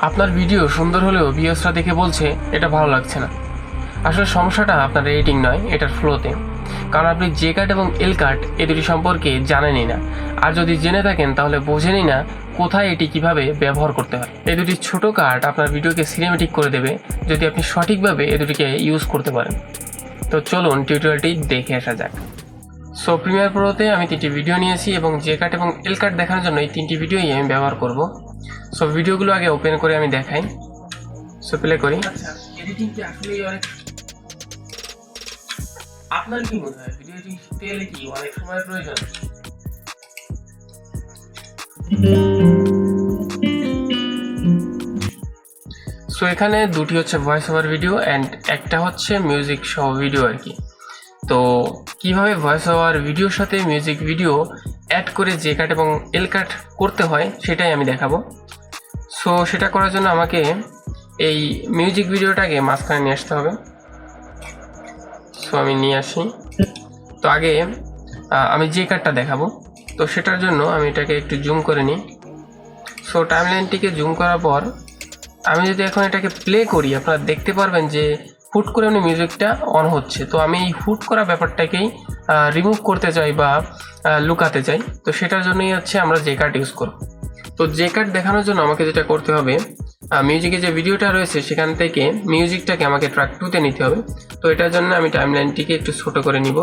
আপনার ভিডিও সুন্দর হলেও ভিউয়ার্সরা দেখে বলছে এটা ভালো লাগছে না। আসলে সমস্যাটা আপনার এডিটিং নয়, এটার ফ্লোতে। কারণ আপনি জে কাট এবং এল কাট এই দুটি সম্পর্কে জানেনই না, আর যদি জেনে থাকেন তাহলে বোঝেনই না কোথায় এটি কিভাবে ব্যবহার করতে হয়। এই দুটি ছোটো কাট আপনার ভিডিওকে সিনেমেটিক করে দেবে যদি আপনি সঠিকভাবে এই দুটিকে ইউজ করতে পারেন। তো চলুন টিউটোরিয়ালটি দেখে আসা যাক। সো প্রিমিয়ার প্রোতে আমি 3টি ভিডিও নিয়েছি এবং জে কাট এবং এল কাট দেখানোর জন্য এই 3টি ভিডিওই আমি ব্যবহার করব। সো ভিডিওগুলো আগে ওপেন করে আমি দেখাই। সো প্লে করি। আচ্ছা, এডিটিং কি আসলে অনেক, আপনার কি মনে হয় ভিডিও এডিটিং শিখতে গেলে কি অনেক সময়ের প্রয়োজন? সো এখানে দুটি হচ্ছে ভয়েস ওভার ভিডিও অ্যান্ড একটা হচ্ছে মিউজিক সহ ভিডিও আর কি। তো কিভাবে ভয়েস ওভার ভিডিওর সাথে মিউজিক ভিডিও অ্যাড করে জে কাট এবং এল কাট করতে হয় সেটাই আমি দেখাবো। সো সেটা করার জন্য আমাকে এই মিউজিক ভিডিওটাকে মাঝখানে নিয়ে আসতে হবে। সো আমি নিয়ে আসি। তো আগে আমি জে কাটটা দেখাবো, তো সেটার জন্য আমি এটাকে একটু জুম করে নিই। সো টাইমলাইনটিকে জুম করার পর আমি যদি এখন এটাকে প্লে করি, আপনারা দেখতে পারবেন যে হুট করে উনি মিউজিকটা অন হচ্ছে। তো আমি এই হুট করা ব্যাপারটাকেই রিমুভ করতে চাই বা লুকাতে চাই। তো সেটার জন্যই হচ্ছে আমরা জে কাট ইউজ করব। তো জে কাট দেখানোর জন্য আমাকে যেটা করতে হবে, মিউজিকে যে ভিডিওটা রয়েছে সেখান থেকে মিউজিকটাকে আমাকে ট্র্যাক 2তে নিতে হবে। তো এটার জন্য আমি টাইমলাইনটিকে একটু ছোট করে নিব।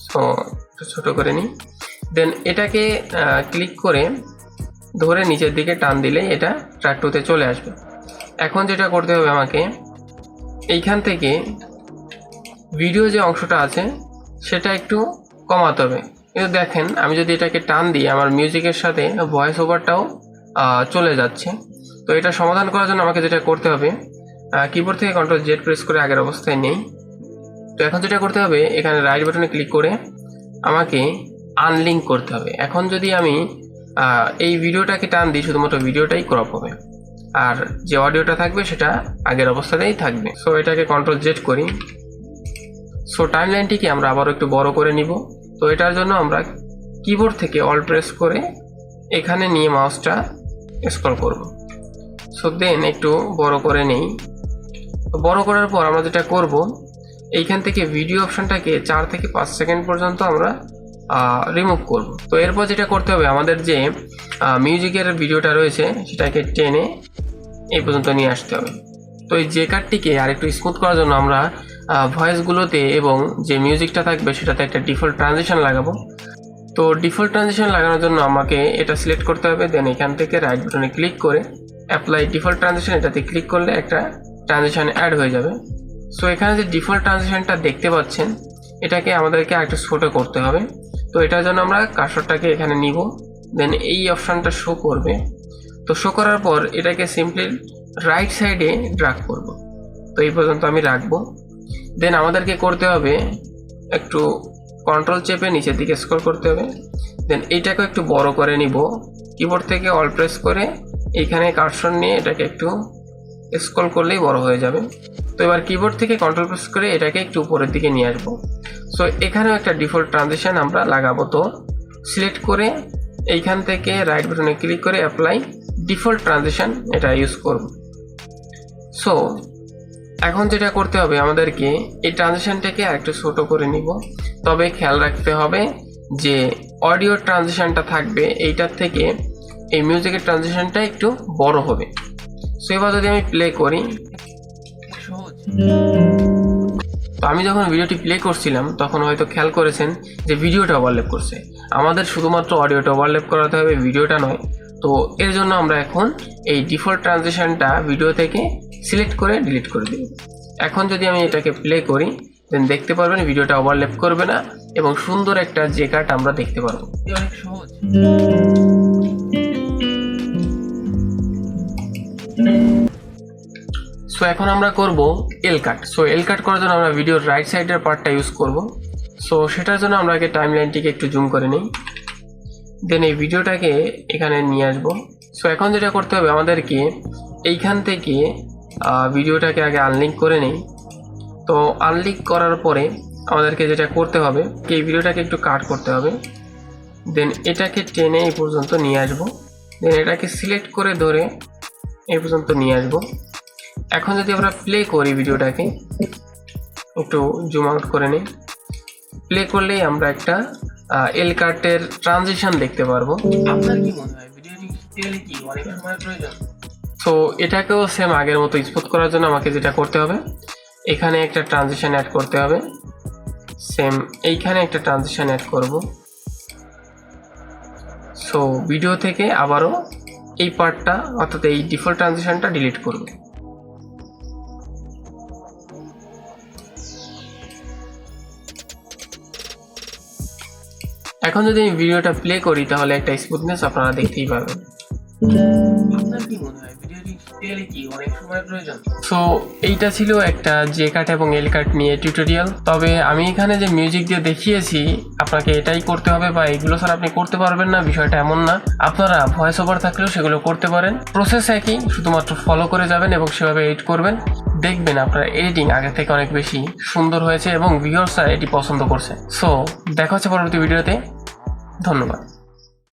সো একটু ছোটো করে নিই। দেন এটাকে ক্লিক করে ধরে নিচের দিকে টান দিলে এটা ট্র্যাক 2তে চলে আসবে। এখন যেটা করতে হবে আমাকে এইখান থেকে ভিডিও যে অংশটা আছে সেটা একটু কমাতে হবে। কিন্তু দেখেন আমি যদি এটাকে টান দিই আমার মিউজিকের সাথে ভয়েস ওভারটাও চলে যাচ্ছে। তো এটা সমাধান করার জন্য আমাকে যেটা করতে হবে, কিবোর্ড থেকে কন্ট্রোল জেড প্রেস করে আগের অবস্থায় নেই। তো এখন যেটা করতে হবে এখানে রাইট বাটনে ক্লিক করে আমাকে আনলিঙ্ক করতে হবে। এখন যদি আমি এই ভিডিওটাকে টান দিই শুধুমাত্র ভিডিওটাই ক্রপ হবে, আর যে অডিওটা থাকবে সেটা আগের অবস্থাতেই থাকবে। সো এটাকে কন্ট্রোল জেড করি। সো টাইমলাইনটিকে আমরা আবারও একটু বড় করে নিব। তো এটার জন্য আমরা কিবোর্ড থেকে অল প্রেস করে এখানে নিয়ে মাউসটা স্ক্রল করব। সো দেন একটু বড় করে নেই। তো বড় করার পর আমরা যেটা করব এইখান থেকে ভিডিও অপশনটাকে 4 থেকে 5 সেকেন্ড পর্যন্ত আমরা রিমুভ করব। তো এরপর যেটা করতে হবে আমাদের যে মিউজিকের ভিডিওটা রয়েছে সেটাকে টেনে এই পর্যন্ত নিয়ে আসতে হবে। তো এই জে কাটটিকে আর একটু স্মুথ করার জন্য আমরা ভয়েসগুলোতে এবং যে মিউজিকটা থাকবে সেটাতে একটা ডিফল্ট ট্রানজিশন লাগাবো। তো ডিফল্ট ট্রানজিশন লাগানোর জন্য আমাকে এটা সিলেক্ট করতে হবে। দেন এখান থেকে রাইট বাটনে ক্লিক করে অ্যাপ্লাই ডিফল্ট ট্রানজিশন, এটাতে ক্লিক করলে একটা ট্রানজিশন অ্যাড হয়ে যাবে। সো এখানে যে ডিফল্ট ট্রানজিশনটা দেখতে পাচ্ছেন এটাকে আমাদেরকে আরেকটু ছোটো করতে হবে। তো এটার জন্য আমরা কার্সরটাকে এখানে নিব, দেন এই অপশানটা শো করবে। তো শো করার পর এটাকে সিম্পলি রাইট সাইডে ড্র্যাগ করব। তো এই পর্যন্ত আমি রাখবো। দেন আমাদেরকে করতে হবে একটু কন্ট্রোল চেপে নিচের দিকে স্ক্রল করতে হবে। দেন এইটাকে একটু বড় করে নিব, কিবোর্ড থেকে অল প্রেস করে এইখানে কার্সর নিয়ে এটাকে একটু স্ক্রল করলেই বড় হয়ে যাবে। তো এবার কিবোর্ড থেকে কন্ট্রোল প্রেস করে এটাকে একটু উপরের দিকে নিয়ে আসবো। সো এখানেও একটা ডিফল্ট ট্রানজিশন আমরা লাগাবো। তো সিলেক্ট করে এইখান থেকে রাইট বাটনে ক্লিক করে অ্যাপ্লাই ডিফল্ট ট্রানজিশন এটা ইউজ করব। সো এখন যেটা করতে হবে আমাদেরকে এই ট্রানজিশনটাকে আরেকটু ছোট করে নিব। তবে খেয়াল রাখতে হবে যে অডিও ট্রানজিশনটা থাকবে এইটার থেকে এই মিউজিকের ট্রানজিশনটা একটু বড় হবে। সো এবার যদি আমি প্লে করি, তো আমি যখন ভিডিওটি প্লে করছিলাম তখন হয়তো খেয়াল করেছেন যে ভিডিওটা ওভারল্যাপ করছে। আমাদের শুধুমাত্র অডিওটা ওভারল্যাপ করাতে হবে, ভিডিওটা নয়। তো এর জন্য আমরা এখন এই ডিফল্ট ট্রানজিশনটা ভিডিও থেকে সিলেক্ট করে ডিলিট করে দিই। এখন যদি আমি এটাকে প্লে করি দেন দেখতে পারবেন ভিডিওটা ওভারল্যাপ করবে না এবং সুন্দর একটা জে কাট আমরা দেখতে পারবো। অনেক সহজ। সো এখন আমরা করব এল কাট। সো এল কাট করার জন্য আমরা ভিডিওর রাইট সাইডের পার্টটা ইউজ করব। সো সেটার জন্য আমরা আগে টাইমলাইনটিকে একটু জুম করে নিই, দেন এই ভিডিওটাকে এখানে নিয়ে আসবো। সো এখন যেটা করতে হবে আমাদেরকে এইখান থেকে ভিডিওটাকে আগে আনলিঙ্ক করে নিই। তো আনলিঙ্ক করার পরে আমাদেরকে যেটা করতে হবে এই ভিডিওটাকে একটু কাট করতে হবে। দেন এটাকে টেনে এই পর্যন্ত নিয়ে আসবো। দেন এটাকে সিলেক্ট করে ধরে এই পর্যন্ত নিয়ে আসবো। এখন যদি আমরা প্লে করি ভিডিওটাকে, একটু জুম আউট করে নিই, প্লে করলেই আমরা একটা এল কার্টের ট্রানজিশন দেখতে পারবো। আপনার কি মনে হয় ভিডিওটি পেলে কি অনেক সময় প্রয়োজন? তো এটাকেও সেম আগের মতো স্মুথ করার জন্য আমাকে যেটা করতে হবে, এখানে একটা ট্রানজিশন অ্যাড করতে হবে, সেম এইখানে একটা ট্রানজিশন অ্যাড করব। সো ভিডিও থেকে আবারও এই পার্টটা অর্থাৎ এই ডিফল্ট ট্রানজিশনটা ডিলিট করব। এখন যদি আমি ভিডিওটা প্লে করি তাহলে একটা স্মুথনেস আপনারা দেখতেই পাবেন। আপনার কি মনে হয় ভিডিওটি পেলে কি অনেক সময় প্রয়োজন? সো এইটা ছিল একটা জে কাট এবং এল কাট নিয়ে টিউটোরিয়াল। তবে আমি এখানে যে মিউজিক দিয়ে দেখিয়েছি আপনাকে এটাই করতে হবে বা এগুলো ছাড়া আপনি করতে পারবেন না, বিষয়টা এমন না। আপনারা ভয়েস ওভার থাকলেও সেগুলো করতে পারেন, প্রসেস একই, শুধুমাত্র ফলো করে যাবেন এবং সেভাবে এডিট করবেন। দেখবেন আপনার এডিটিং আগে থেকে অনেক বেশি সুন্দর হয়েছে এবং ভিউয়ার্সরা এটি পছন্দ করছে। সো দেখা হচ্ছে পরবর্তী ভিডিওতে। ধন্যবাদ।